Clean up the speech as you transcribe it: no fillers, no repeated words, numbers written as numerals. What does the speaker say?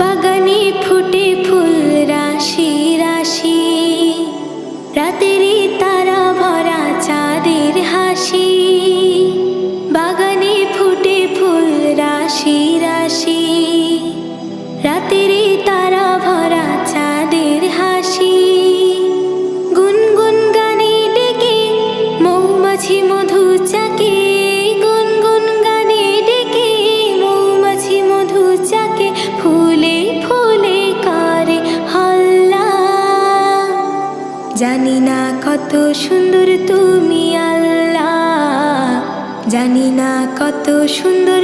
বাগানে ফুটে ফুল রাশি রাশি, রাতেরই তারা ভরা চাঁদের হাসি। বাগানে ফুটে ফুল রাশি রাশি, রাতেরই তারা ভরা চাঁদের হাসি। গুনগুন গানে ডেকে মৌমাছি মধু চাকে, গুনগুন গানে ডেকে মৌমাছি মধু চাকে। ফুলে ফুলে করে হল্লা, জানি না কত সুন্দর তুমি আল্লাহ, জানি না কত সুন্দর